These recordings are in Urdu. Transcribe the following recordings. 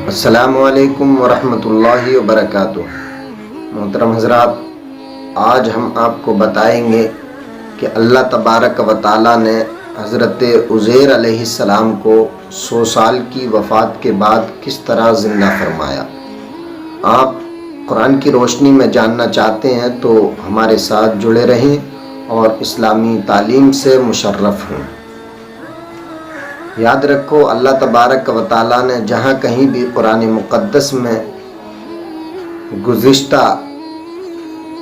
السلام علیکم ورحمۃ اللہ وبرکاتہ۔ محترم حضرات، آج ہم آپ کو بتائیں گے کہ اللہ تبارک و تعالیٰ نے حضرت عزیر علیہ السلام کو 100 سال کی وفات کے بعد کس طرح زندہ فرمایا۔ آپ قرآن کی روشنی میں جاننا چاہتے ہیں تو ہمارے ساتھ جڑے رہیں اور اسلامی تعلیم سے مشرف ہوں۔ یاد رکھو، اللہ تبارک و تعالیٰ نے جہاں کہیں بھی قرآن مقدس میں گزشتہ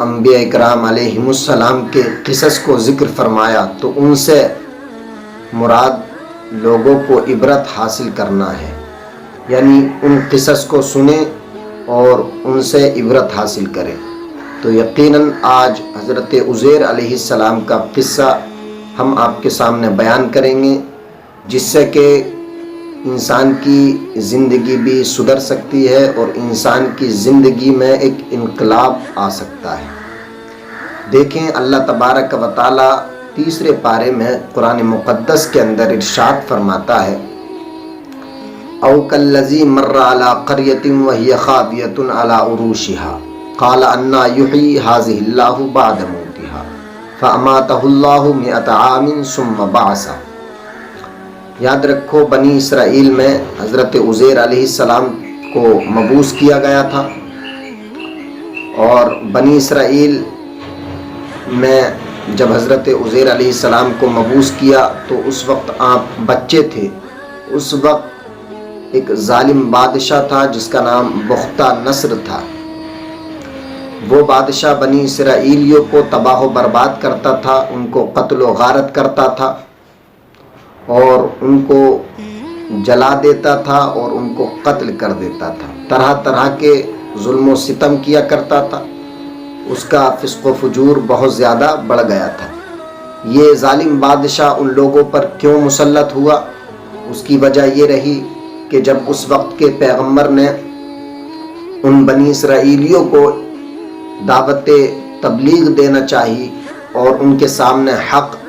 انبیاء اکرام علیہم السلام کے قصص کو ذکر فرمایا تو ان سے مراد لوگوں کو عبرت حاصل کرنا ہے، یعنی ان قصص کو سنیں اور ان سے عبرت حاصل کریں۔ تو یقیناً آج حضرت عزیر علیہ السلام کا قصہ ہم آپ کے سامنے بیان کریں گے، جس سے کہ انسان کی زندگی بھی سدھر سکتی ہے اور انسان کی زندگی میں ایک انقلاب آ سکتا ہے۔ دیکھیں، اللہ تبارک و تعالیٰ تیسرے پارے میں قرآن مقدس کے اندر ارشاد فرماتا ہے، او کالذی مر علی قریۃ وہی خاویۃ علی عروشها قال انا یحیی ہذہ اللہ بعد موتها فاماتہ اللہ 100 عام ثم بعثہ۔ یاد رکھو، بنی اسرائیل میں حضرت عزیر علیہ السلام کو مبعوث کیا گیا تھا، اور بنی اسرائیل میں جب حضرت عزیر علیہ السلام کو مبعوث کیا تو اس وقت آپ بچے تھے۔ اس وقت ایک ظالم بادشاہ تھا جس کا نام بختہ نصر تھا۔ وہ بادشاہ بنی اسرائیلیوں کو تباہ و برباد کرتا تھا، ان کو قتل و غارت کرتا تھا اور ان کو جلا دیتا تھا اور ان کو قتل کر دیتا تھا۔ طرح طرح کے ظلم و ستم کیا کرتا تھا۔ اس کا فسق و فجور بہت زیادہ بڑھ گیا تھا۔ یہ ظالم بادشاہ ان لوگوں پر کیوں مسلط ہوا؟ اس کی وجہ یہ رہی کہ جب اس وقت کے پیغمبر نے ان بنی اسرائیلیوں کو دعوت تبلیغ دینا چاہی اور ان کے سامنے حق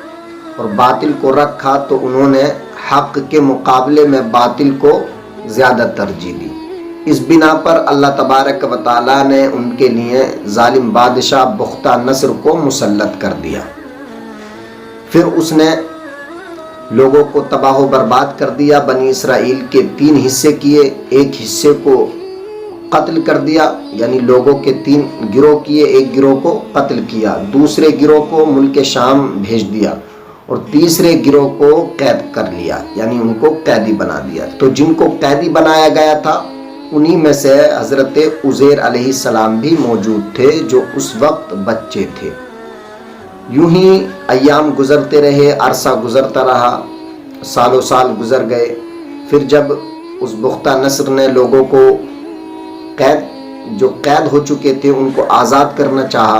اور باطل کو رکھا تو انہوں نے حق کے مقابلے میں باطل کو زیادہ ترجیح دی۔ اس بنا پر اللہ تبارک و تعالیٰ نے ان کے لیے ظالم بادشاہ بختہ نصر کو مسلط کر دیا۔ پھر اس نے لوگوں کو تباہ و برباد کر دیا۔ بنی اسرائیل کے 3 حصے کیے، ایک حصے کو قتل کر دیا، یعنی لوگوں کے 3 گروہ کیے، ایک گروہ کو قتل کیا، دوسرے گروہ کو ملک شام بھیج دیا اور تیسرے گروہ کو قید کر لیا، یعنی ان کو قیدی بنا دیا۔ تو جن کو قیدی بنایا گیا تھا انہی میں سے حضرت عزیر علیہ السلام بھی موجود تھے، جو اس وقت بچے تھے۔ یوں ہی ایام گزرتے رہے، عرصہ گزرتا رہا، سالوں سال گزر گئے۔ پھر جب اس بختہ نصر نے لوگوں کو جو قید ہو چکے تھے ان کو آزاد کرنا چاہا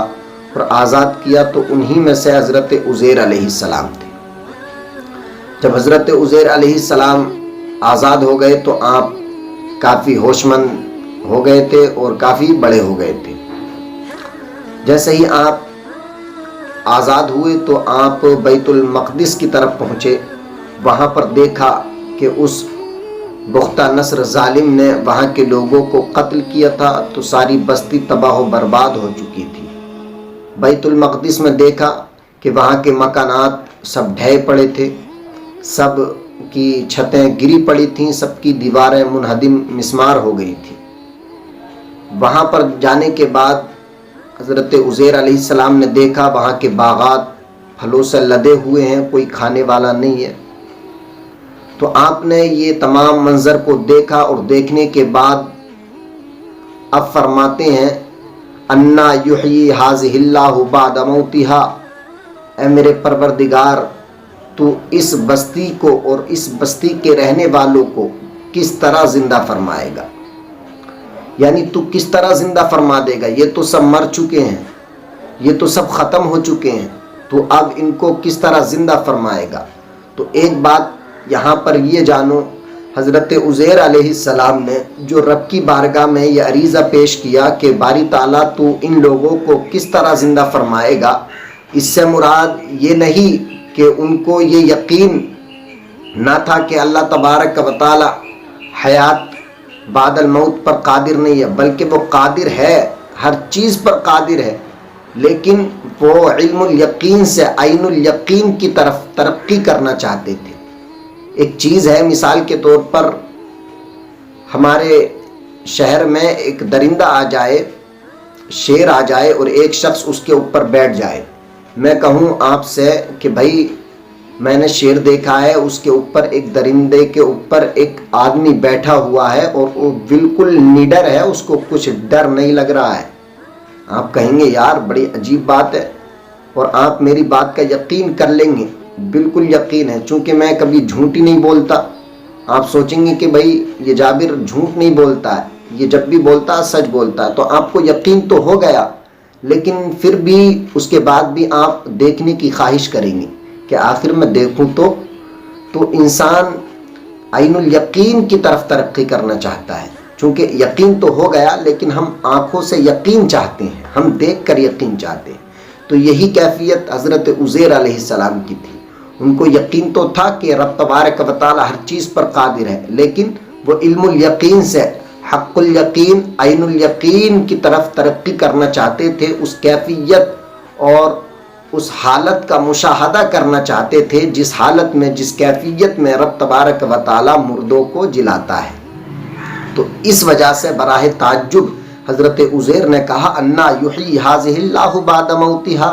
اور آزاد کیا، تو انہی میں سے حضرت عزیر علیہ السلام تھے۔ جب حضرت عزیر علیہ السلام آزاد ہو گئے تو آپ کافی ہوش مند ہو گئے تھے اور کافی بڑے ہو گئے تھے۔ جیسے ہی آپ آزاد ہوئے تو آپ بیت المقدس کی طرف پہنچے۔ وہاں پر دیکھا کہ اس بختہ نصر ظالم نے وہاں کے لوگوں کو قتل کیا تھا، تو ساری بستی تباہ و برباد ہو چکی تھی۔ بیت المقدس میں دیکھا کہ وہاں کے مکانات سب ڈھہے پڑے تھے، سب کی چھتیں گری پڑی تھیں، سب کی دیواریں منہدم مسمار ہو گئی تھی۔ وہاں پر جانے کے بعد حضرت عزیر علیہ السلام نے دیکھا وہاں کے باغات پھلوں سے لدے ہوئے ہیں، کوئی کھانے والا نہیں ہے۔ تو آپ نے یہ تمام منظر کو دیکھا اور دیکھنے کے بعد اب فرماتے ہیں، انا یحیی ہذہ اللہ بعد موتها، اے میرے پروردگار، تو اس بستی کو اور اس بستی کے رہنے والوں کو کس طرح زندہ فرمائے گا؟ یعنی تو کس طرح زندہ فرما دے گا؟ یہ تو سب مر چکے ہیں، یہ تو سب ختم ہو چکے ہیں، تو اب ان کو کس طرح زندہ فرمائے گا؟ تو ایک بات یہاں پر یہ جانو، حضرت عزیر علیہ السلام نے جو رب کی بارگاہ میں یہ عریضہ پیش کیا کہ باری تعالیٰ تو ان لوگوں کو کس طرح زندہ فرمائے گا، اس سے مراد یہ نہیں کہ ان کو یہ یقین نہ تھا کہ اللہ تبارک و تعالیٰ حیات بعد الموت پر قادر نہیں ہے، بلکہ وہ قادر ہے، ہر چیز پر قادر ہے، لیکن وہ علم الیقین سے عین الیقین کی طرف ترقی کرنا چاہتے تھے۔ ایک چیز ہے، مثال کے طور پر ہمارے شہر میں ایک درندہ آ جائے، شیر آ جائے اور ایک شخص اس کے اوپر بیٹھ جائے، میں کہوں آپ سے کہ بھائی میں نے شیر دیکھا ہے، اس کے اوپر ایک درندے کے اوپر ایک آدمی بیٹھا ہوا ہے اور وہ بالکل نڈر ہے، اس کو کچھ ڈر نہیں لگ رہا ہے۔ آپ کہیں گے یار بڑی عجیب بات ہے، اور آپ میری بات کا یقین کر لیں گے، بالکل یقین ہے، چونکہ میں کبھی جھوٹ ہی نہیں بولتا۔ آپ سوچیں گے کہ بھائی یہ جابر جھوٹ نہیں بولتا ہے، یہ جب بھی بولتا ہے سچ بولتا ہے، تو آپ کو یقین تو ہو گیا، لیکن پھر بھی اس کے بعد بھی آپ دیکھنے کی خواہش کریں گے کہ آخر میں دیکھوں تو انسان عین الیقین کی طرف ترقی کرنا چاہتا ہے، چونکہ یقین تو ہو گیا لیکن ہم آنکھوں سے یقین چاہتے ہیں، ہم دیکھ کر یقین چاہتے ہیں۔ تو یہی کیفیت حضرت عزیر علیہ السلام کی تھی، ان کو یقین تو تھا کہ رب تبارک و تعالی ہر چیز پر قادر ہے، لیکن وہ علم الیقین سے حق الیقین عین الیقین کی طرف ترقی کرنا چاہتے تھے، اس کیفیت اور اس حالت کا مشاہدہ کرنا چاہتے تھے جس حالت میں، جس کیفیت میں رب تبارک و تعالی مردوں کو جلاتا ہے۔ تو اس وجہ سے براہ تعجب حضرت عزیر نے کہا انا یحیی ھذہ اللہ بعد موتھا،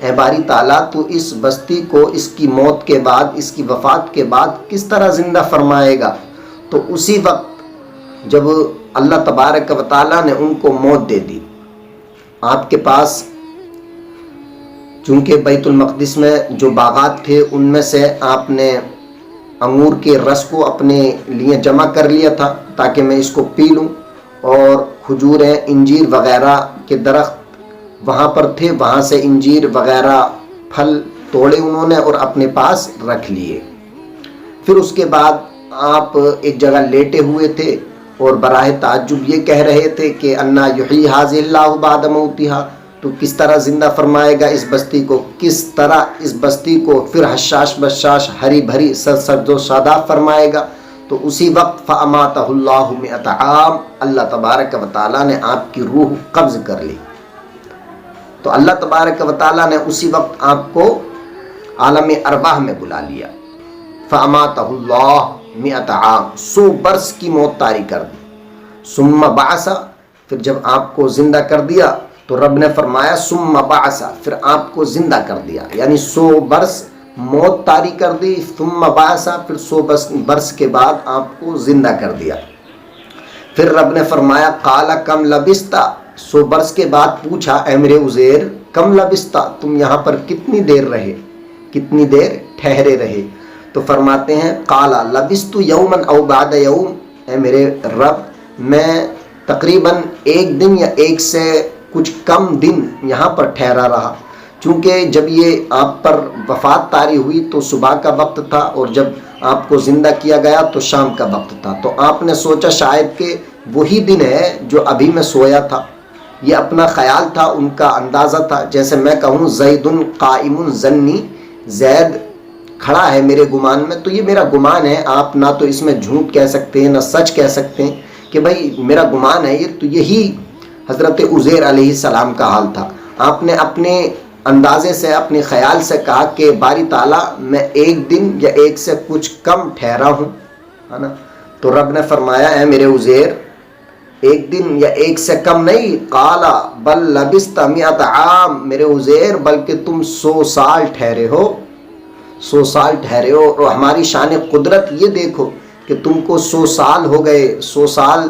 اے باری تعالیٰ تو اس بستی کو اس کی موت کے بعد، اس کی وفات کے بعد کس طرح زندہ فرمائے گا؟ تو اسی وقت جب اللہ تبارک و تعالیٰ نے ان کو موت دے دی، آپ کے پاس چونکہ بیت المقدس میں جو باغات تھے ان میں سے آپ نے انگور کے رس کو اپنے لیے جمع کر لیا تھا تاکہ میں اس کو پی لوں، اور کھجوریں، انجیر وغیرہ کے درخت وہاں پر تھے، وہاں سے انجیر وغیرہ پھل توڑے انہوں نے اور اپنے پاس رکھ لیے۔ پھر اس کے بعد آپ ایک جگہ لیٹے ہوئے تھے اور براہ تعجب یہ کہہ رہے تھے کہ انا یحیی ھذہ اللہ بعد موتھا، تو کس طرح زندہ فرمائے گا اس بستی کو، کس طرح اس بستی کو پھر حشاش بشاش ہری بھری سرسبز و شاداب فرمائے گا؟ تو اسی وقت فاماتہ اللہ مئۃ عام، اللہ تبارک و تعالیٰ نے آپ کی روح قبض کر لی۔ تو اللہ تبارک و تعالیٰ نے اسی وقت آپ کو عالم ارواح میں بلا لیا۔ فاماتہ اللہ مئۃ عام، 100 برس کی موت طاری کر دی۔ ثم بعث، پھر جب آپ کو زندہ کر دیا تو رب نے فرمایا ثم بعث، پھر آپ کو زندہ کر دیا، یعنی 100 برس موت طاری کر دی، ثم بعث، پھر 100 برس کے بعد آپ کو زندہ کر دیا۔ پھر رب نے فرمایا قال کم لبثت، 100 برس کے بعد پوچھا اے میرے عزیر کم لبثت، تم یہاں پر کتنی دیر رہے، کتنی دیر ٹھہرے رہے؟ تو فرماتے ہیں قال لبثت یوما او بعد یوم، اے میرے رب میں تقریباً 1 دن یا 1 سے کچھ کم دن یہاں پر ٹھہرا رہا، چونکہ جب یہ آپ پر وفات طاری ہوئی تو صبح کا وقت تھا اور جب آپ کو زندہ کیا گیا تو شام کا وقت تھا، تو آپ نے سوچا شاید کہ وہی دن ہے جو ابھی میں سویا تھا۔ یہ اپنا خیال تھا، ان کا اندازہ تھا، جیسے میں کہوں زید قائم ظنی، زید کھڑا ہے میرے گمان میں، تو یہ میرا گمان ہے، آپ نہ تو اس میں جھوٹ کہہ سکتے ہیں نہ سچ کہہ سکتے ہیں کہ بھائی میرا گمان ہے یہ، تو یہی حضرت عزیر علیہ السلام کا حال تھا۔ آپ نے اپنے اندازے سے، اپنے خیال سے کہا کہ باری تعالیٰ میں 1 دن یا 1 سے کچھ کم ٹھہرا ہوں، ہے نا؟ تو رب نے فرمایا اے میرے عزیر 1 دن یا 1 سے کم نہیں، قال بل لبثت 100 عام، میرے عزیر بلکہ تم 100 سال ٹھہرے ہو، 100 سال ٹھہرے ہو۔ اور ہماری شان قدرت یہ دیکھو کہ تم کو 100 سال ہو گئے، 100 سال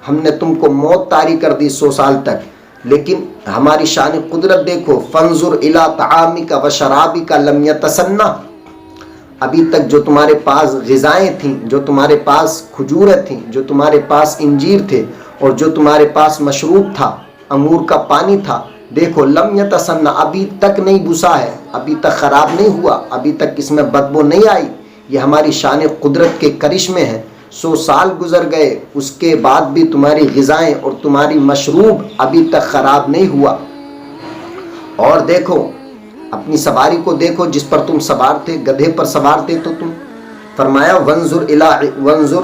ہم نے تم کو موت طاری کر دی 100 سال تک، لیکن ہماری شان قدرت دیکھو فانظر الی طعامک و شرابک لم یتسنہ، ابھی تک جو تمہارے پاس غذائیں تھیں، جو تمہارے پاس کھجوریں تھیں، جو تمہارے پاس انجیر تھے اور جو تمہارے پاس مشروب تھا، انگور کا پانی تھا، دیکھو لم یتسنہ، ابھی تک نہیں بسا ہے، ابھی تک خراب نہیں ہوا، ابھی تک اس میں بدبو نہیں آئی۔ یہ ہماری شان قدرت کے کرشمے ہیں۔ 100 سال گزر گئے، اس کے بعد بھی تمہاری غذائیں اور تمہاری مشروب ابھی تک خراب نہیں ہوا۔ اور دیکھو اپنی سواری کو دیکھو جس پر تم سوار تھے، گدھے پر سوار تھے تو تم، فرمایا وانظر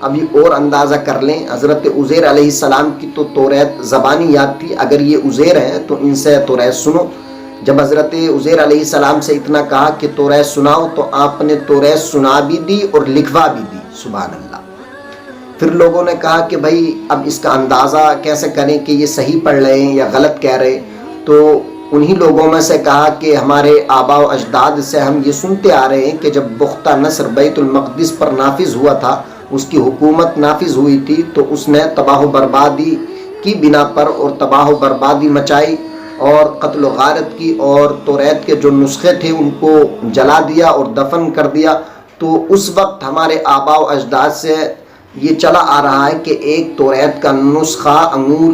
ابھی اور اندازہ کر لیں، حضرت عزیر علیہ السلام کی تو توریت زبانی یاد تھی، اگر یہ عزیر ہیں تو ان سے توریت سنو۔ جب حضرت عزیر علیہ السلام سے اتنا کہا کہ توریت سناؤ، تو آپ نے توریت سنا بھی دی اور لکھوا بھی دی، سبحان اللہ۔ پھر لوگوں نے کہا کہ بھائی اب اس کا اندازہ کیسے کریں کہ یہ صحیح پڑھ رہے ہیں یا غلط کہہ رہے، تو انہی لوگوں میں سے کہا کہ ہمارے آباء و اجداد سے ہم یہ سنتے آ رہے ہیں کہ جب بختہ نصر بیت المقدس پر نافذ ہوا تھا، اس کی حکومت نافذ ہوئی تھی، تو اس نے تباہ و بربادی کی بنا پر اور تباہ و بربادی مچائی اور قتل و غارت کی، اور توریت کے جو نسخے تھے ان کو جلا دیا اور دفن کر دیا۔ تو اس وقت ہمارے آباء و اجداد سے یہ چلا آ رہا ہے کہ ایک توریت کا نسخہ انگور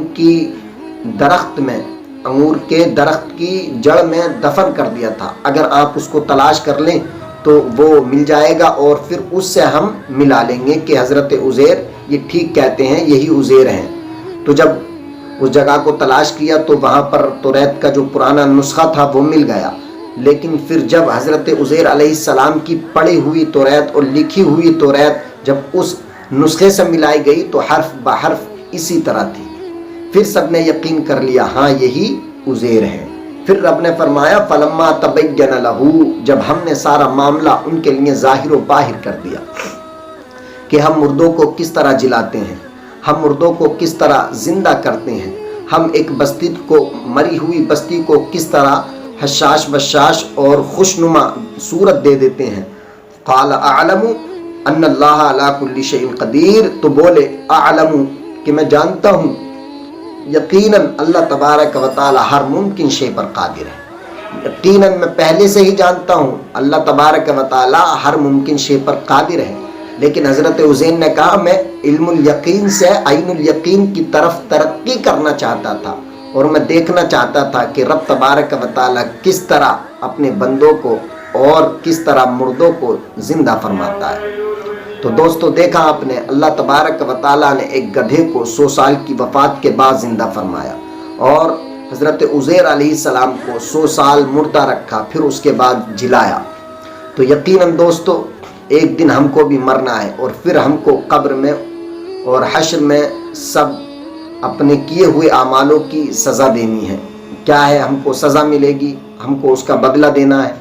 کے درخت کی جڑ میں دفن کر دیا تھا، اگر آپ اس کو تلاش کر لیں تو وہ مل جائے گا، اور پھر اس سے ہم ملا لیں گے کہ حضرت عزیر یہ ٹھیک کہتے ہیں، یہی عزیر ہیں۔ تو جب اس جگہ کو تلاش کیا تو وہاں پر توریت کا جو پرانا نسخہ تھا وہ مل گیا، لیکن پھر جب حضرت عزیر علیہ السلام کی پڑھی ہوئی توریت اور لکھی ہوئی توریت جب اس نسخے سے ملائی گئی تو حرف بحرف اسی طرح تھی۔ پھر سب نے یقین کر لیا ہاں یہی عزیر ہے۔ پھر رب نے فرمایا فلما تبین لہ، جب ہم نے سارا معاملہ ان کے لیے ظاہر و باہر کر دیا کہ ہم مردوں کو کس طرح جلاتے ہیں، ہم مردوں کو کس طرح زندہ کرتے ہیں، ہم ایک بستی کو، مری ہوئی بستی کو کس طرح حشاش بشاش اور خوشنما صورت دے دیتے ہیں۔ قال اعلم ان اللہ علی کل شیء قدیر، تو بولے اعلم کہ میں جانتا ہوں یقیناً اللہ تبارک و تعالی ہر ممکن شے پر قادر ہے، یقیناً میں پہلے سے ہی جانتا ہوں اللہ تبارک و تعالی ہر ممکن شے پر قادر ہے، لیکن حضرت عزیر نے کہا میں علم الیقین سے عین الیقین کی طرف ترقی کرنا چاہتا تھا، اور میں دیکھنا چاہتا تھا کہ رب تبارک و تعالی کس طرح اپنے بندوں کو اور کس طرح مردوں کو زندہ فرماتا ہے۔ تو دوستو دیکھا آپ نے، اللہ تبارک و تعالیٰ نے ایک گدھے کو 100 سال کی وفات کے بعد زندہ فرمایا، اور حضرت عزیر علیہ السلام کو 100 سال مردہ رکھا، پھر اس کے بعد جلایا۔ تو یقیناً دوستو ایک دن ہم کو بھی مرنا ہے، اور پھر ہم کو قبر میں اور حشر میں سب اپنے کیے ہوئے اعمالوں کی سزا دینی ہے۔ کیا ہے، ہم کو سزا ملے گی، ہم کو اس کا بدلہ دینا ہے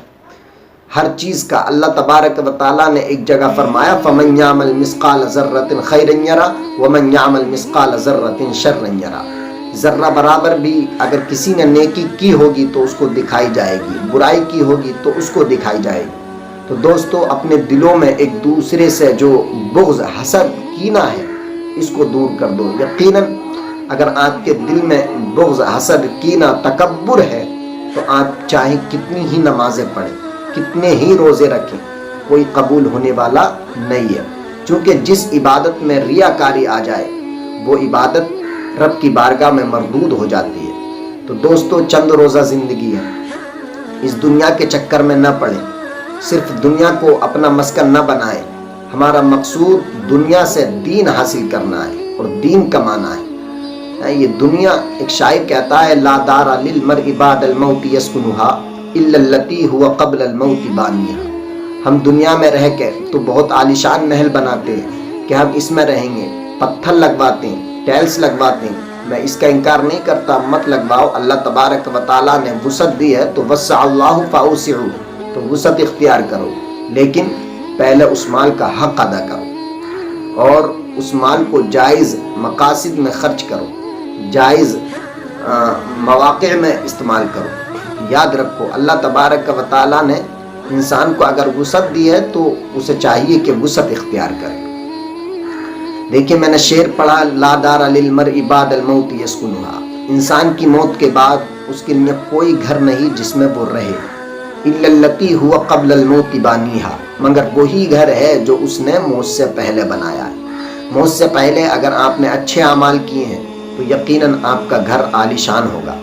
ہر چیز کا۔ اللہ تبارک و تعالیٰ نے ایک جگہ فرمایا فَمَنْ يَعْمَلْ مِثْقَالَ ذَرَّةٍ خَيْرًا يَرَهُ وَمَنْ يَعْمَلْ مِثْقَالَ ذَرَّةٍ شَرًّا يَرَهُ، ذرہ برابر بھی اگر کسی نے نیکی کی ہوگی تو اس کو دکھائی جائے گی، برائی کی ہوگی تو اس کو دکھائی جائے گی۔ تو دوستو اپنے دلوں میں ایک دوسرے سے جو بغض، حسد، کینہ ہے اس کو دور کر دو۔ یقیناً اگر آپ کے دل میں بغض، حسد، کینہ، تکبر ہے تو آپ چاہے کتنی ہی نمازیں پڑھیں، کتنے ہی روزے رکھیں، کوئی قبول ہونے والا نہیں ہے، چونکہ جس عبادت میں ریاکاری آ جائے وہ عبادت رب کی بارگاہ میں مردود ہو جاتی ہے۔ تو دوستو چند روزہ زندگی ہے، اس دنیا کے چکر میں نہ پڑیں، صرف دنیا کو اپنا مسکن نہ بنائیں۔ ہمارا مقصود دنیا سے دین حاصل کرنا ہے اور دین کمانا ہے۔ یہ دنیا، ایک شاعر کہتا ہے لا دار للمرء بعد الموت يسكنها الا التي هو قبل الموت بانيها، ہم دنیا میں رہ کے تو بہت عالیشان محل بناتے ہیں کہ ہم اس میں رہیں گے، پتھر لگواتے ہیں، ٹائلز لگواتے ہیں، میں اس کا انکار نہیں کرتا، مت لگواؤ، اللہ تبارک و تعالیٰ نے وسعت دی ہے تو وسع اللہ فاوسعوا، تو وسعت اختیار کرو، لیکن پہلے اس مال کا حق ادا کرو اور اس مال کو جائز مقاصد میں خرچ کرو، جائز مواقع میں استعمال کرو۔ یاد رکھو اللہ تبارک و تعالیٰ نے انسان کو اگر وسعت دی ہے تو اسے چاہیے کہ وسعت اختیار کرے۔ دیکھیں میں نے شعر پڑھا لا دار للمرء بعد الموت يسكنها، انسان کی موت کے بعد اس کے لیے کوئی گھر نہیں جس میں وہ رہے، الا التي هو قبل الموت بانيها، مگر وہی گھر ہے جو اس نے موت سے پہلے بنایا ہے۔ موت سے پہلے اگر آپ نے اچھے اعمال کیے ہیں تو یقیناً آپ کا گھر عالیشان ہوگا۔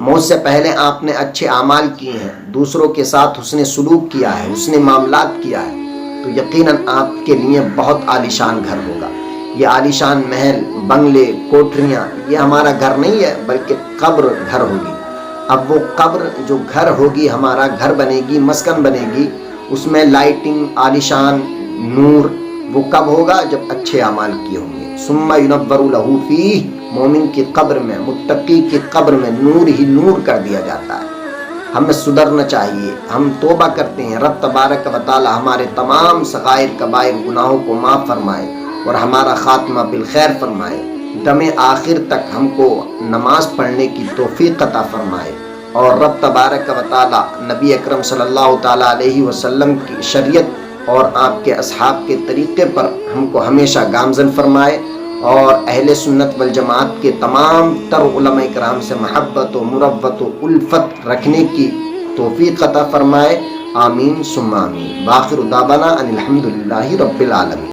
موت سے پہلے آپ نے اچھے اعمال کیے ہیں، دوسروں کے ساتھ حسن سلوک کیا ہے، حسن معاملات کیا ہے، تو یقیناً آپ کے لیے بہت عالیشان گھر ہوگا۔ یہ عالیشان محل، بنگلے، کوٹریاں یہ ہمارا گھر نہیں ہے بلکہ قبر گھر ہوگی۔ اب وہ قبر جو گھر ہوگی، ہمارا گھر بنے گی، مسکن بنے گی، اس میں لائٹنگ، عالیشان، نور وہ کب ہوگا؟ جب اچھے اعمال کیے ہوں گے. ثم ينور له فيه، مومن کی قبر میں، متقی کی قبر میں نور ہی نور کر دیا جاتا ہے. ہمیں سدھرنا چاہیے. ہم توبہ کرتے ہیں، رب تبارک و تعالی ہمارے تمام صغائر کبائر گناہوں کو معاف فرمائے اور ہمارا خاتمہ بالخیر فرمائے. دم آخر تک ہم کو نماز پڑھنے کی توفیق عطا فرمائے اور رب تبارک و تعالی نبی اکرم صلی اللہ تعالی علیہ وسلم کی شریعت اور آپ کے اصحاب کے طریقے پر ہم کو ہمیشہ گامزن فرمائے اور اہل سنت والجماعت کے تمام تر علماء کرام سے محبت و مروت و الفت رکھنے کی توفیق عطا فرمائے. آمین ثم آمین. وآخر دعوانا ان الحمد للہ رب العالمین.